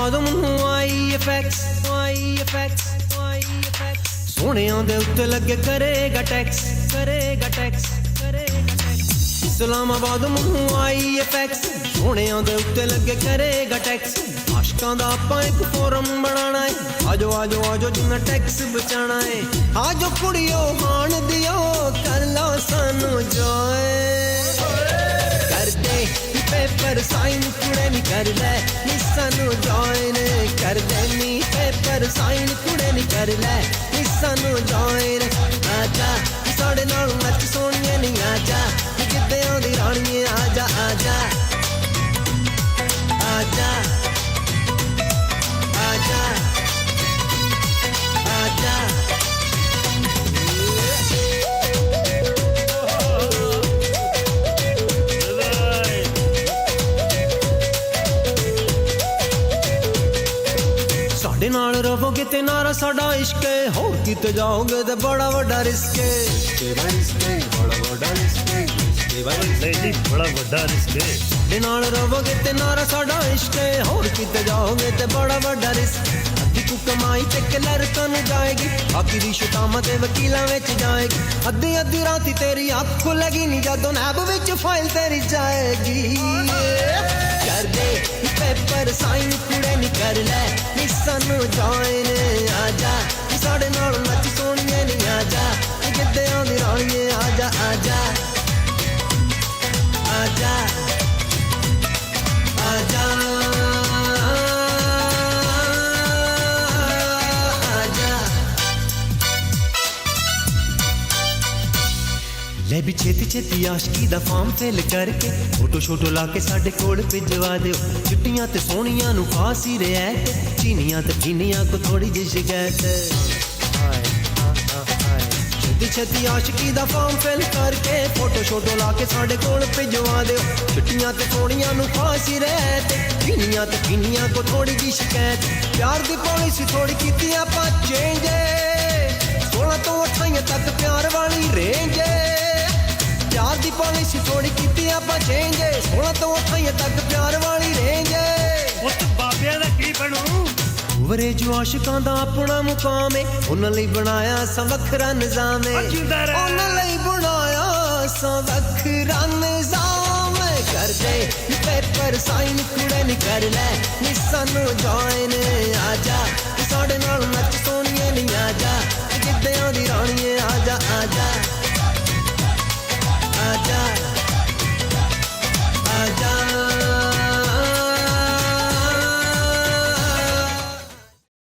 बाद मैनू आई इफेक्ट्स सोहणियां दे उत्ते लगे करेगा टैक्स इस्लामाबाद मैनू आई इफेक्ट्स सोहणियां दे उत्ते लगे करेगा टैक्स आशकां दा आपां एक फोरम बनाना है आजो आजो आजो जिन्ना टैक्स बचाना है आजो कुड़ियो हाण दियो कर लो सानू जॉय कर दे पेपर साइन कुड़े नी कर ले नी सानू जॉइन कर दे नी पेपर साइन कुड़े नी कर ले नी सानू जॉइन आजा साडे नाल नच सोहणिए नी आजा जिद्दे आंदी राणीए आजा आजा आजा आजा आजा साडे नाल रहोगे ते नारा साडा इश्क है होर किते जाओगे ते बड़ा वड्डा रिस्क है बड़ा वड्डा रिस्क है साडे नाल रहोगे ते नारा साडा इश्क है होर किते जाओगे ते बड़ा वड्डा रिस्क अद्धी तू कमाई ते किलर तनु जाएगी बाकी दी शुतामा ते वकीलां विच जाएगी अद्धी अद्धी राती तेरी अख खुलेगी नी जदों नैब विच फाइल तेरी जाएगी कर दे पेपर साइन कुड़े नी कर ले नी सानू जॉइन आजा साडे नाल नच सोहणिए नी आजा जिद्दे आंदी राणीए आजा आजा आजा आजा आजा ले भी छेती छेती आशकी दा फॉर्म फिल करके फोटो शोटो ला के साडे कोल भिजवा दिओ चिट्टियां ते सोहणियां नू खास ही रियायत चीनियां ते पीनियां को थोड़ी जी शिकायत छेती छेती आशकी दा फॉर्म फिल करके फोटो शोटो ला के साडे कोल भिजवा दिओ चिट्टियां ते सोहणियां नू खास ही रियायत चीनियां ते पीनियां को थोड़ी जी शिकायत प्यार दी पॉलिसी थोड़ी कीती आपां चेंज 16 तो 28 तक प्यार वाली रेंज प्यार दी पॉलिसी थोड़ी कीती आपां चेंज 16 तो 28 तक प्यार वाली रेंज उस बाबिया दा की बनू वरे जो आशिकां दा अपना मुकाम है उन्हां लई बनाया सा वखरा निजाम है उन्हां लई बनाया सा वखरा निजाम कर दे पेपर साइन कुड़े नी कर ले नी सानू जॉइन आजा साडे